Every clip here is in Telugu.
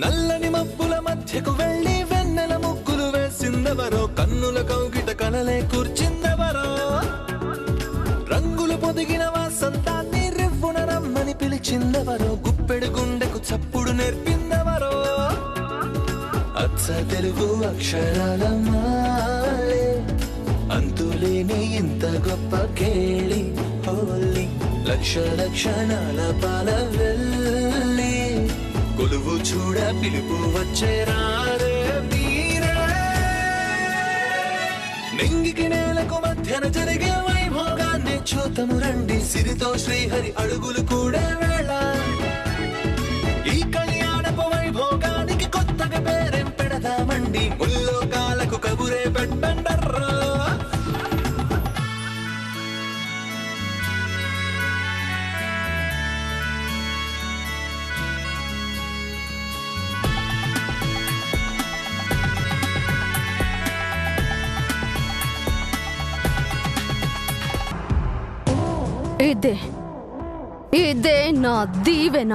నల్లని మబ్బుల మధ్యకు వెళ్ళి వెన్నెల ముగ్గులు వేసిందెవరో, కన్నుల కౌగిట కలలే కూర్చిందెవరో, రంగులు పొదిగిన వాసంతాన్ని రివ్వున రమ్మని పిలిచిందెవరో, గుప్పెడు గుండెకు చప్పుడు నేర్పిందెవరో, అచ్చ తెలుగు అక్షరాల మాలే అంతులేని ఇంత గొప్ప కేళి హోలీ, లక్ష లక్షణాల పాల వెళ్ళి కొలువు చూడ పిలుపు వచ్చేరారే మీరే, నింగికి నేలకు మధ్యన జరిగే వైభోగాన్ని చూతము రండి, సిరితో శ్రీహరి అడుగులు కూడా వేళ, ఈ కళ్యాణపు వైభోగానికి కొత్తగా పేరేం పెడదామండి, ముల్లోకాలకు కబురే పెట్టండర్రా. ఇదే నా దీవెన.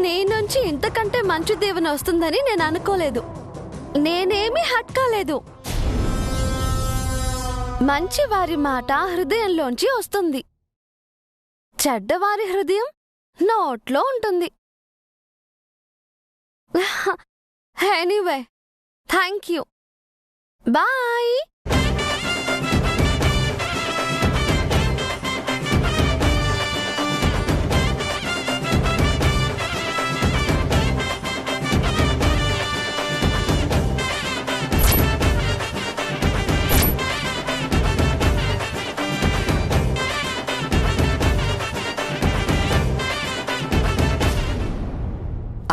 నీ నుంచి ఇంతకంటే మంచి దీవెన వస్తుందని నేను అనుకోలేదు. నేనేమీ హట్ కాలేదు. మంచి వారి మాట హృదయంలోంచి వస్తుంది, చెడ్డవారి హృదయం నోట్లో ఉంటుంది. Anyway, thank you. బాయ్.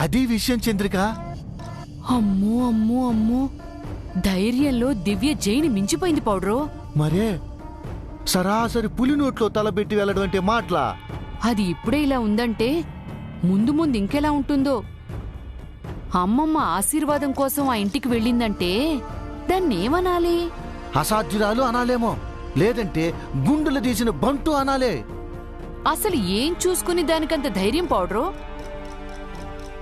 అది విషయం చంద్రిక. అమ్మో అమ్మో అమ్మో, ధైర్యంలో దివ్య జైని మించిపోయింది పౌడ్రో. మరే సరాసరి పులి నోట్లో తలబెట్టి వెళ్ళడం అంటే మాటలా? అది ఇప్పుడే ఇలా ఉందంటే ముందు ముందు ఇంకెలా ఉంటుందో. అమ్మమ్మ ఆశీర్వాదం కోసం ఆ ఇంటికి వెళ్ళిందంటే దాన్నేమనాలి? అసాధ్యురాలు అనాలేమో, లేదంటే గుండెలు తీసిన బంటు అనాలే. అసలు ఏం చూసుకుని దానికంత ధైర్యం పౌడ్రో?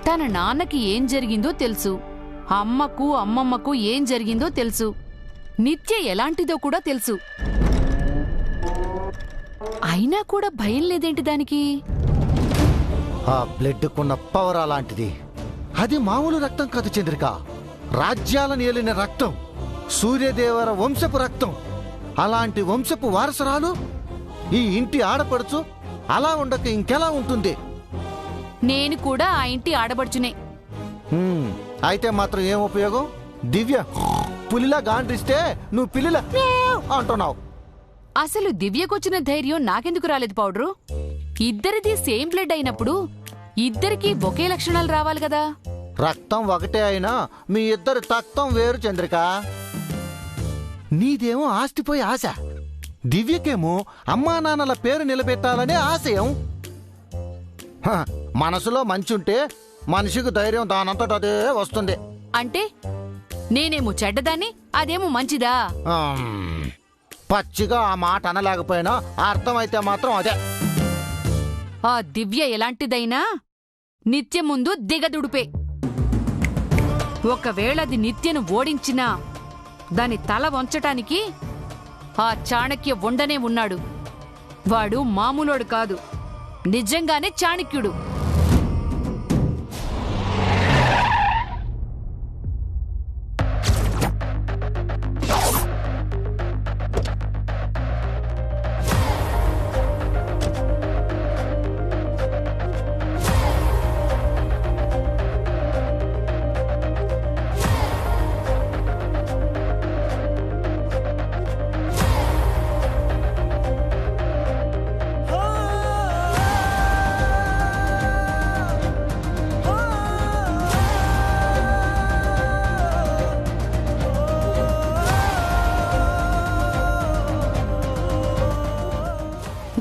తన నాన్నకి ఏం జరిగిందో తెలుసు, అమ్మకు అమ్మమ్మకు ఏం జరిగిందో తెలుసు, నిత్య ఎలాంటిదో కూడా తెలుసు. అయినా కూడా భయం లేదేంటి దానికి? ఆ బ్లడ్కున్న పవర్ అలాంటిది. అది మామూలు రక్తం కాదు చంద్రిక, రాజ్యాలను ఏలిన రక్తం, సూర్యదేవర వంశపు రక్తం. అలాంటి వంశపు వారసురాలు ఈ ఇంటి ఆడపడుచు. అలా ఉండక ఇంకెలా ఉంటుంది? నేను కూడా ఆ ఇంటి ఆడబడుచునే. అయితే మాత్రం ఏం ఉపయోగం? దివ్య పులిలా గాండ్రిస్తే నువ్వు పిల్లిలా అంటున్నావు. అసలు దివ్యకొచ్చిన ధైర్యం నాకెందుకు రాలేదు పౌడ్రు? ఇద్దరిది సేమ్ బ్లడ్ అయినప్పుడు ఇద్దరికీ ఒకే లక్షణాలు రావాలి కదా. రక్తం ఒకటే అయినా మీ ఇద్దరు తక్తం వేరు చంద్రిక. నీదేమో ఆస్తిపోయి ఆశ, దివ్యకేమో అమ్మా నాన్నల పేరు నిలబెట్టాలనే ఆశయం. మనసులో మంచుంటే మనిషికి ధైర్యం దానంతట అదే వస్తుంది. అంటే నేనేమో చెడ్డదాన్ని, అదేమో మంచిదా? పచ్చిగా ఆ మాట అనలేకపోయినా అర్థమైతే మాత్రం అదే. ఆ దివ్య ఎలాంటిదైనా నిత్య ముందు దిగదుడుపే. ఒకవేళ అది నిత్యను ఓడించినా దాని తల వంచటానికి ఆ చాణక్య ఉండనే ఉన్నాడు. వాడు మామూలోడు కాదు, నిజంగానే చాణక్యుడు.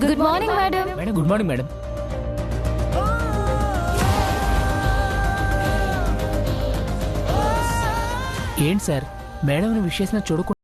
Good morning madam. Madam good morning madam. ఏంటి సార్ మేడం విష్ చేసిన చూడకుండా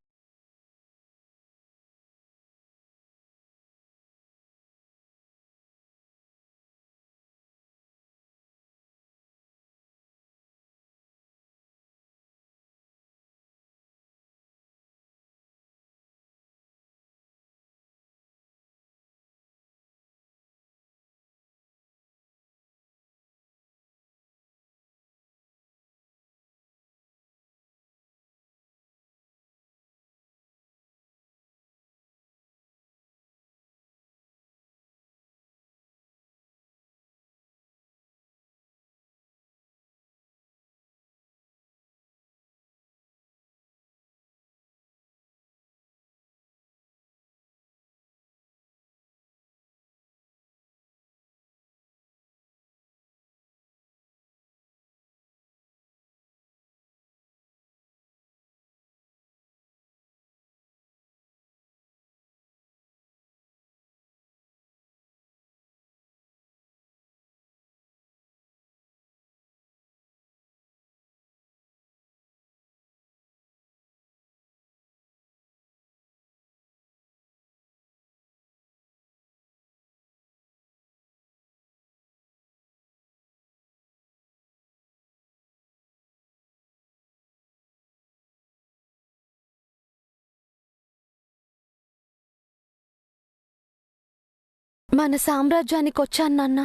మన సామ్రాజ్యానికి వచ్చాను నాన్న.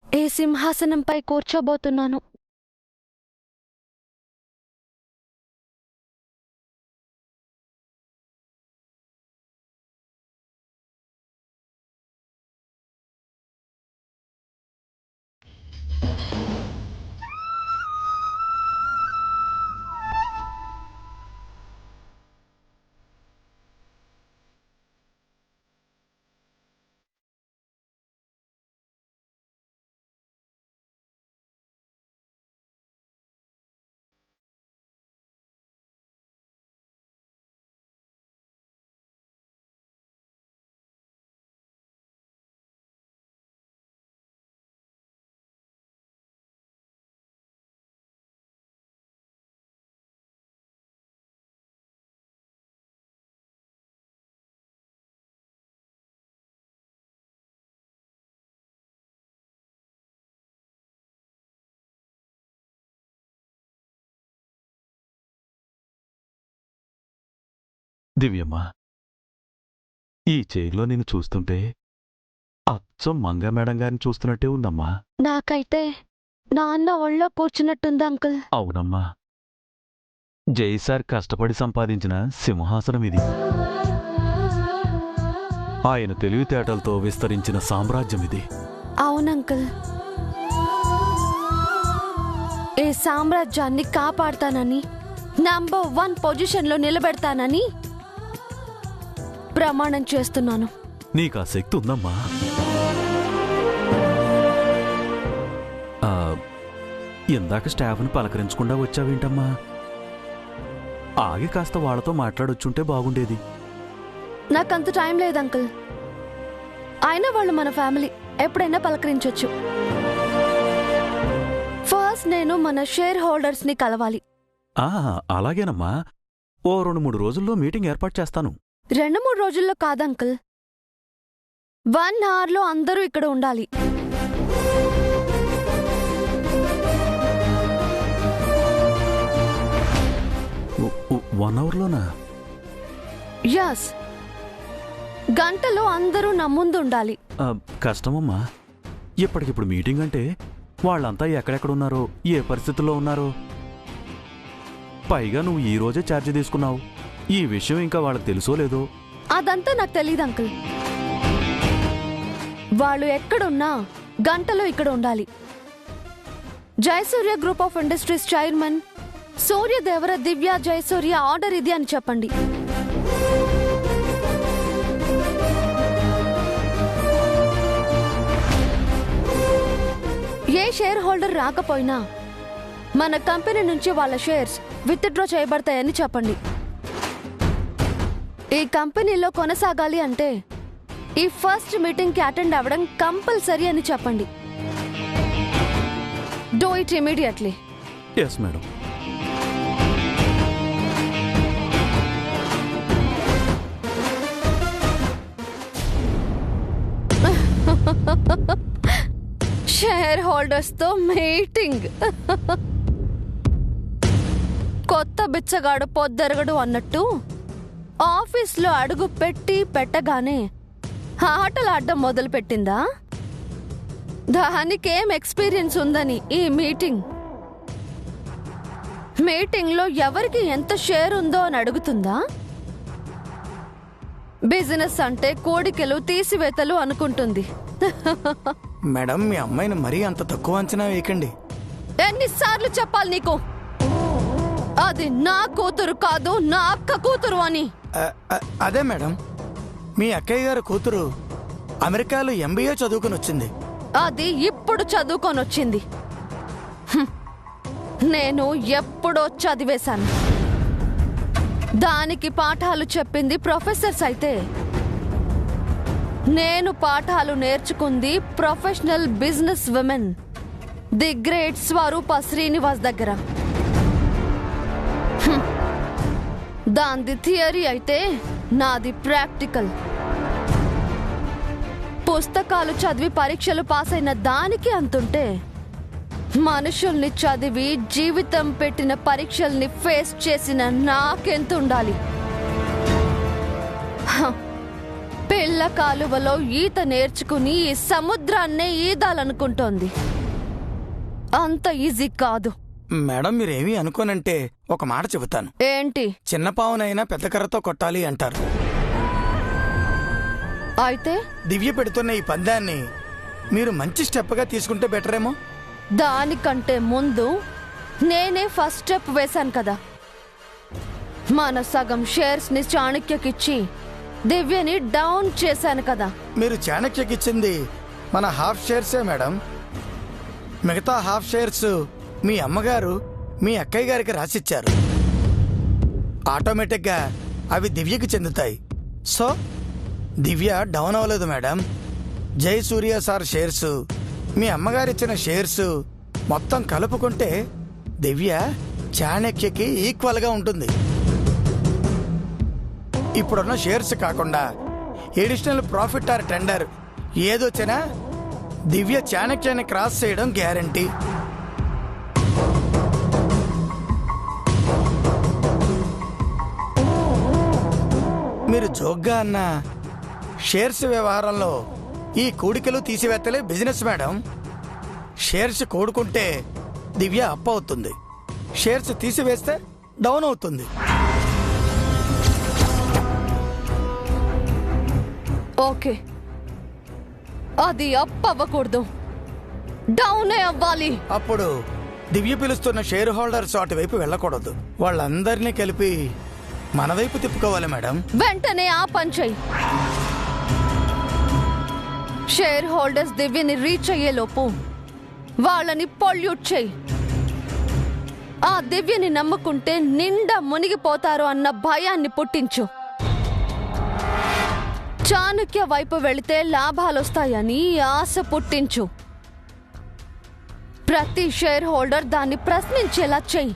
ఏ సింహాసనంపై కూర్చోబోతున్నాను. దివ్యమ్మ, ఈ చైర్లో నేను చూస్తుంటే అచ్చం మంగా మేడం గారిని చూస్తున్నట్టే ఉందమ్మా. నాకైతే నాన్న ఒళ్ళో కూర్చున్నట్టుంది అంకుల్. అవునమ్మా, జైసార్ కష్టపడి సంపాదించిన సింహాసనం ఇది. ఆయన తెలివితేటలతో విస్తరించిన సామ్రాజ్యం ఇది. అవునంకుల్, ఈ సామ్రాజ్యాన్ని కాపాడతానని, నంబర్ 1 పొజిషన్లో నిలబెడతానని ప్రమాణం చేస్తున్నాను. నీకా శక్తి ఉందమ్మా. ఇందాక స్టాఫ్ని పలకరించకుండా వచ్చావేంటమ్మా? ఆగి కాస్త వాళ్ళతో మాట్లాడొచ్చుంటే బాగుండేది. నాకంత టైం లేదు అంకుల్. అయినా వాళ్ళు మన ఫ్యామిలీ, ఎప్పుడైనా పలకరించొచ్చు. ఫస్ట్ నేను మన షేర్ హోల్డర్స్ ని కలవాలి. అలాగేనమ్మా, ఓ 2-3 రోజుల్లో మీటింగ్ ఏర్పాటు చేస్తాను. 2-3 రోజుల్లో కాదంకుల్, 1 అవర్లో అందరూ ఇక్కడ ఉండాలి. వన్ అవర్లోనా? యస్, గంటలో అందరూ నా ముందు ఉండాలి. కష్టమమ్మా, ఇప్పటికిప్పుడు మీటింగ్ అంటే వాళ్ళంతా ఎక్కడెక్కడున్నారో, ఏ పరిస్థితుల్లో ఉన్నారో. పైగా నువ్వు ఈ రోజే ఛార్జ్ తీసుకున్నావు. ఈ విషయం ఇంకా వాళ్ళకి తెలుసో లేదో? అదంతా నాకు తెలియదు అంకుల్. వాళ్ళు ఎక్కడున్నా గంటలో ఇక్కడ ఉండాలి. Jayasurya group of industries chairman Suryadevara Divya Jayasurya order ఇది అని చెప్పండి. ఏ షేర్ హోల్డర్ రాకపోయినా మన కంపెనీ నుంచి వాళ్ళ షేర్స్ విత్డ్రా చేయబడతాయని చెప్పండి. ఈ కంపెనీలో కొనసాగాలి అంటే ఈ ఫస్ట్ మీటింగ్ కి అటెండ్ అవ్వడం కంపల్సరీ అని చెప్పండి. Do it immediately. Yes madam. Shareholders తో మీటింగ్. కొత్త బిచ్చగాడు పొద్దెరగడు అన్నట్టు ఆఫీస్లో అడుగు పెట్టి పెట్టగానే ఆటలాడడం మొదలు పెట్టిందా? దానికేం ఎక్స్పీరియన్స్ ఉందని ఈ మీటింగ్లో ఎవరికి ఎంత షేర్ ఉందో అని అడుగుతుందా? బిజినెస్ అంటే కోడికలు తీసివేతలు అనుకుంటుంది. మేడం, మీ అమ్మాయిని మరీ అంత తక్కువ అంచనా వేయకండి. ఎన్నిసార్లు చెప్పాలి నీకు? అది నా కూతురు కాదు, నా అక్క కూతురు అని. అదే మేడం, మీ అక్కయ్య గారి కూతురు అమెరికాలో MBA చదువుకుని వచ్చింది. అది ఇప్పుడు చదువుకొని వచ్చింది. నేను ఎప్పుడో చదివేశాను. దానికి పాఠాలు చెప్పింది ప్రొఫెసర్స్ అయితే, నేను పాఠాలు నేర్చుకుంది professional business women the great Swaroopa Srinivas దగ్గర. దాంది థియరీ అయితే నాది ప్రాక్టికల్. పుస్తకాలు చదివి పరీక్షలు పాస్ అయిన దానికి అంతుంటే, మనుషుల్ని చదివి జీవితం పెట్టిన పరీక్షల్ని ఫేస్ చేసిన నాకెంత ఉండాలి? పిల్ల కాలువలో ఈత నేర్చుకుని ఈ సముద్రాన్నే ఈదాలనుకుంటోంది. అంత ఈజీ కాదు. మేడం మీరేమీ అనుకోనంటే ఒక మాట చెబుతాను. ఏంటి? చిన్న పావునైనా పెద్ద కర్రతో కొట్టాలి అంటారు. అయితే దివ్య పెడుతున్న ఈ పందాన్ని మీరు మంచి స్టెప్గా తీసుకుంటే బెటరేమో. దానికంటే ముందు నేనే ఫస్ట్ స్టెప్ వేశాను కదా. మన సగం షేర్స్ ని చాణక్యకిచ్చి దివ్యని డౌన్ చేశాను కదా. మీరు చాణక్యకిచ్చింది మన హాఫ్ షేర్సే మేడం. మిగతా హాఫ్ షేర్స్ మీ అమ్మగారు మీ అక్కయ్య గారికి రాసిచ్చారు. ఆటోమేటిక్గా అవి దివ్యకి చెందుతాయి. సో దివ్య డౌన్ అవ్వలేదు మేడం. జై సూర్య సార్ షేర్స్, మీ అమ్మగారిచ్చిన షేర్స్ మొత్తం కలుపుకుంటే దివ్య చాణక్యకి ఈక్వల్గా ఉంటుంది. ఇప్పుడున్న షేర్స్ కాకుండా ఎడిషనల్ ప్రాఫిట్ ఆర్ టెండర్ ఏదొచ్చినా దివ్య చాణక్యాన్ని క్రాస్ చేయడం గ్యారంటీ. మీరు జోక్గా అన్న షేర్స్ వ్యవహారంలో ఈ కూడికలు తీసివేత్తలే బిజినెస్ మేడం. షేర్స్ కూడుకుంటే దివ్య అప్ అవుతుంది, షేర్స్ తీసివేస్తే డౌన్ అవుతుంది. ఓకే, అది అప్ అవ్వకూడదు, డౌనే అవ్వాలి. అప్పుడు దివ్య పిలుస్తున్న షేర్ హోల్డర్స్ అటువైపు వెళ్ళకూడదు. వాళ్ళందరినీ కలిపి మన వైపు తిప్పుకోవాలి మేడం. వెంటనే ఆ పని చెయ్యి. షేర్ హోల్డర్స్ దివ్యని రీచ్ అయ్యేలోపు వాళ్ళని పొల్యూట్ చెయ్యి. ఆ దివ్యని నమ్ముకుంటే నిండా మునిగిపోతారు అన్న భయాన్ని పుట్టించు. చాణక్య వైపు వెళితే లాభాలొస్తాయని ఆశ పుట్టించు. ప్రతి షేర్ హోల్డర్ దాన్ని ప్రశ్నించేలా చెయ్యి.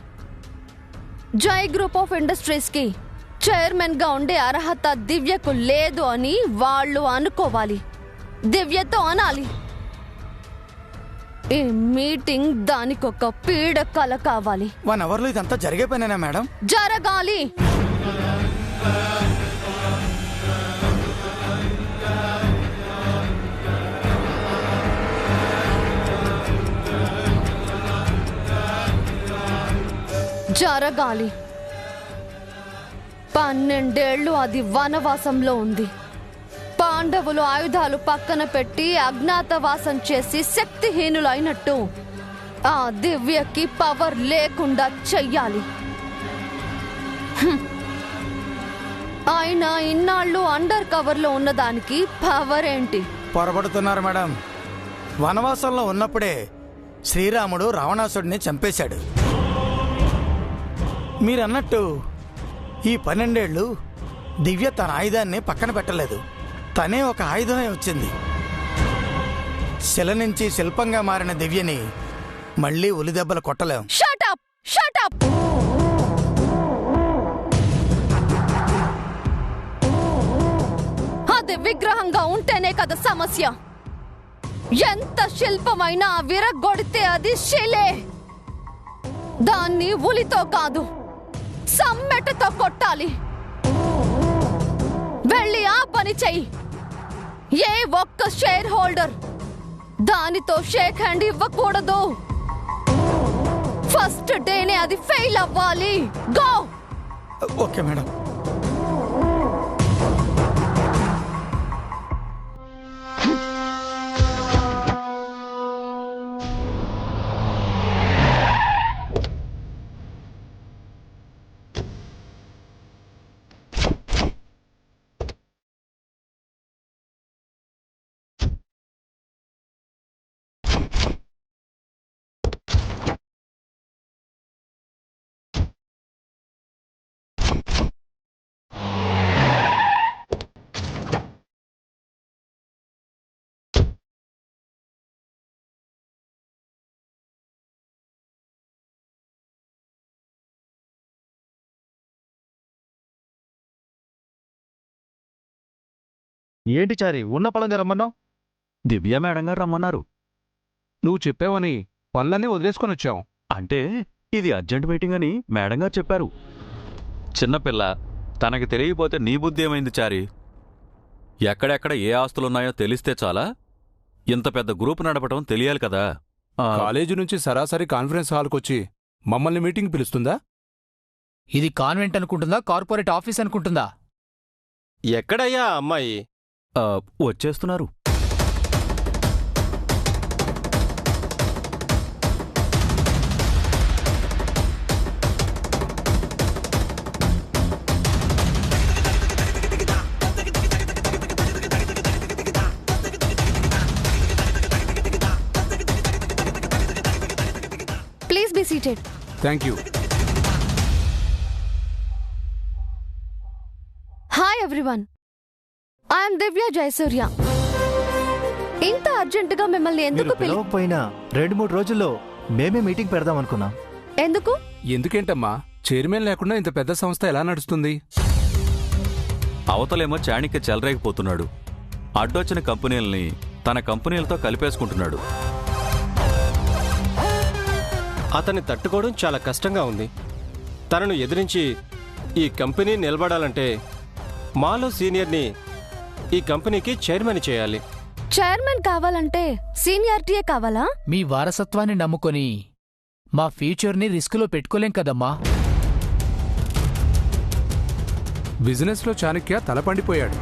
జై గ్రూప్ ఆఫ్ ఇండస్ట్రీస్ కి చైర్మన్ గా ఉండే అర్హత దివ్యకు లేదు అని వాళ్ళు అనుకోవాలి. దివ్యతో అనాలి. ఈ మీటింగ్ దానికొక పీడకల కావాలి. 1 అవర్లో ఇదంతా జరిగే పనేనా మేడం? జరగాలి. జరగాలి. 12 ఏళ్లు అది వనవాసంలో ఉంది. పాండవులు ఆయుధాలు పక్కన పెట్టి అజ్ఞాతవాసం చేసి శక్తిహీనులైనట్టు ఆ దివ్యకి పవర్ లేకుండా చెయ్యాలి. అయినా ఇన్నాళ్ళు అండర్ కవర్లో ఉన్నదానికి పవర్ ఏంటి? పొరపడుతున్నారు మేడం. వనవాసంలో ఉన్నప్పుడే శ్రీరాముడు రావణాసుడిని చంపేశాడు. మీరన్నట్టు ఈ 12 ఏళ్ళు దివ్య తన ఆయుధాన్ని పక్కన పెట్టలేదు. తనే ఒక ఆయుధమే వచ్చింది. శిల నుంచి శిల్పంగా మారిన దివ్యని మళ్ళీ ఉలిదెబ్బలు కొట్టలేం. Shut up! Shut up! అది విగ్రహంగా ఉంటేనే కదా సమస్య. ఎంత శిల్పమైనా విరగొడితే అది శిలే. దాన్ని ఉలితో కాదు, సమ్మెటతో కొట్టాలి. వెళ్ళి ఆ పని చెయ్యి. ఏ ఒక్క షేర్ హోల్డర్ దానితో షేక్ హ్యాండ్ ఇవ్వకూడదు. ఫస్ట్ డేనే అది ఫెయిల్ అవ్వాలి. గో. Okay madam. ఏంటి చారి ఉన్న పళ్ళని రమ్మన్నావు? దివ్య మేడం గారు రమ్మన్నారు. నువ్వు చెప్పావని పనులన్నీ వదిలేసుకొని వచ్చావు. అంటే ఇది అర్జెంట్ మీటింగ్ అని మేడం గారు చెప్పారు. చిన్నపిల్ల, తనకి తెలియకపోతే నీ బుద్ధి ఏమైంది చారి? ఎక్కడెక్కడ ఏ ఆస్తులున్నాయో తెలిస్తే చాలా? ఇంత పెద్ద గ్రూప్ నడపటం తెలియాలి కదా. కాలేజీ నుంచి సరాసరి కాన్ఫరెన్స్ హాల్కొచ్చి మమ్మల్ని మీటింగ్ పిలుస్తుందా? ఇది కాన్వెంట్ అనుకుంటుందా, కార్పొరేట్ ఆఫీస్ అనుకుంటుందా? ఎక్కడయ్యా ఆ అమ్మాయి? వచ్చేస్తున్నారు. Please be seated. Thank you. Hi everyone, I'm Divya Jayasurya. ఇంత అర్జెంటుగా మిమ్మల్ని ఎందుకు పిలవకపోయినా 2-3 రోజుల్లో మేమే మీటింగ్ పెడదాం అనుకున్నాం. ఎందుకు? ఎందుకేంటమ్మా, చైర్మన్ లేకుండా ఇంత పెద్ద సంస్థ ఎలా నడుస్తుంది? అవతలేమో చాణిక్య చెలరేగిపోతున్నాడు. అడ్డొచ్చిన కంపెనీలని తన కంపెనీలతో కలిపేసుకుంటున్నాడు. అతన్ని తట్టుకోవడం చాలా కష్టంగా ఉంది. తనను ఎదిరించి ఈ కంపెనీ నిలబడాలంటే మాలో సీనియర్ని ఈ కంపెనీకి చైర్మన్ చేయాలి. చైర్మన్ కావాలంటే సీనియారిటీయే కావాలా? మీ వారసత్వాన్ని నమ్ముకొని మా ఫ్యూచర్ని రిస్కులో పెట్టుకోలేం కదమ్మా. బిజినెస్లో చాణక్య తలపండిపోయాడు.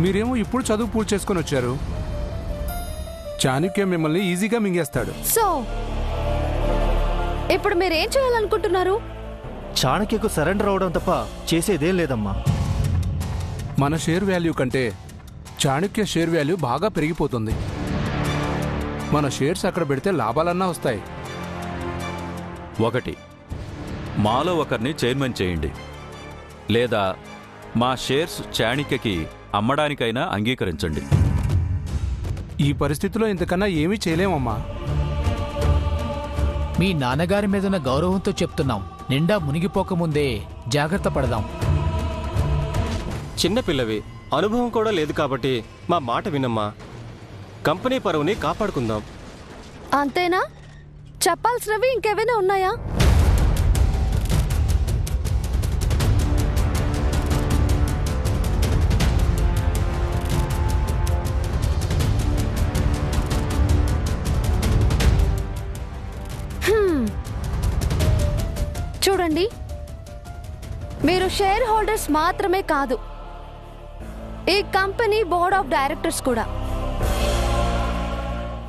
మీరేమో ఇప్పుడు చదువు పూర్తి చేసుకొని వచ్చారు. చాణక్య మిమ్మల్ని ఈజీగా మింగేస్తాడు. సో ఇప్పుడు మీరేం చేయాలనుకుంటున్నారు? చాణక్యకు సరెండర్ అవడం తప్ప చేసేదేం లేదమ్మా. మన షేర్ వాల్యూ కంటే చాణక్య షేర్ వాల్యూ బాగా పెరిగిపోతుంది. మన షేర్స్ అక్కడ పెడితే లాభాలన్నా వస్తాయి. ఒకటి, మాలో ఒకరిని చైర్మన్ చేయండి, లేదా మా షేర్స్ చాణిక్యకి అమ్మడానికైనా అంగీకరించండి. ఈ పరిస్థితిలో ఇంతకన్నా ఏమీ చేయలేమమ్మా. మీ నాన్నగారి మీదున్న గౌరవంతో చెప్తున్నాం, నిండా మునిగిపోకముందే జాగ్రత్త పడదాం. చిన్నపిల్లవి, అనుభవం కూడా లేదు కాబట్టి మా మాట వినమ్మా. కంపెనీ పరువుని కాపాడుకుందాం. అంతేనా? చెప్పాల్సినవి ఇంకేమైనా ఉన్నాయా? చూడండి, మీరు షేర్ హోల్డర్స్ మాత్రమే కాదు, ఈ కంపెనీ బోర్డ్ ఆఫ్ డైరెక్టర్స్ కూడా.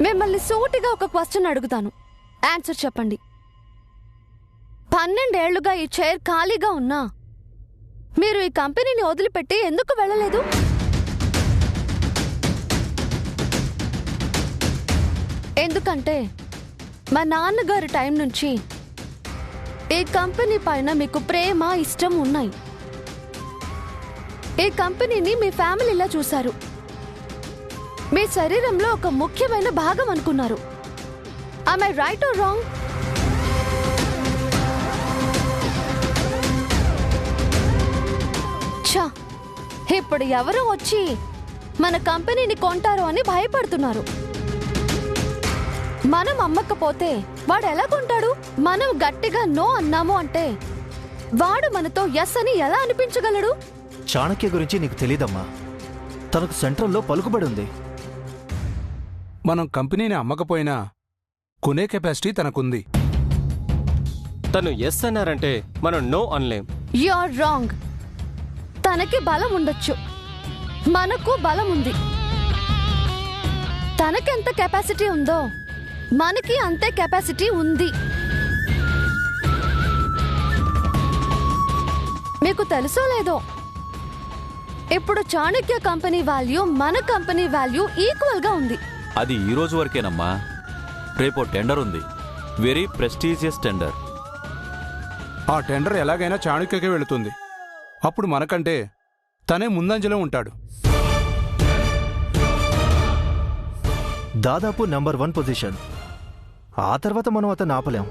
మిమ్మల్ని సూటిగా ఒక క్వశ్చన్ అడుగుతాను, ఆన్సర్ చెప్పండి. 12 ఏళ్లుగా ఈ చైర్ ఖాళీగా ఉన్నా మీరు ఈ కంపెనీని వదిలిపెట్టి ఎందుకు వెళ్ళలేదు? ఎందుకంటే మా నాన్నగారి టైం నుంచి ఈ కంపెనీ పైన మీకు ప్రేమ, ఇష్టం ఉన్నాయి. ఈ కంపెనీని మీ ఫ్యామిలీలా చూశారు. మీ శరీరంలో ఒక ముఖ్యమైన భాగం అనుకున్నారు. Am I right or wrong? ఛా, ఇప్పుడు ఎవరో వచ్చి మన కంపెనీని కొంటారో అని భయపడుతున్నారు. మనం అమ్మకపోతే వాడు ఎలా కొంటాడు? మనం గట్టిగా నో అన్నాము అంటే వాడు మనతో ఎస్ అని ఎలా అనిపించగలడు? చాణక్య గురించి నీకు తెలీదమ్మా. తనకు సెంట్రల్లో పలుకుబడి ఉంది. మనం కంపెనీని అమ్మకపోయినా కొనే కెపాసిటీ తనకుంది. తను ఎస్ అన్నారంటే మనం నో అనలేం. You are wrong. తనకి బలం ఉండొచ్చు, మనకు బలం ఉంది. తనకెంత కెపాసిటీ ఉందో మనకి అంతే కెపాసిటీ ఉంది. మీకు తెలుసో లేదో, ఇప్పుడు చాణక్య కంపెనీ వాల్యూ మన కంపెనీ వాల్యూ ఈక్వల్ గా ఉంది. అది ఈ రోజు వరకేనమ్మా. రేపో టెండర్ ఉంది, వెరీ ప్రెస్టీజియస్ టెండర్. ఆ టెండర్ ఎలాగైనా చాణక్యకే వెళుతుంది. అప్పుడు మనకంటే తనే ముందంజలో ఉంటాడు. దాదాపు నంబర్ 1 పొజిషన్. ఆ తర్వాత మనం అతను ఆపలేం.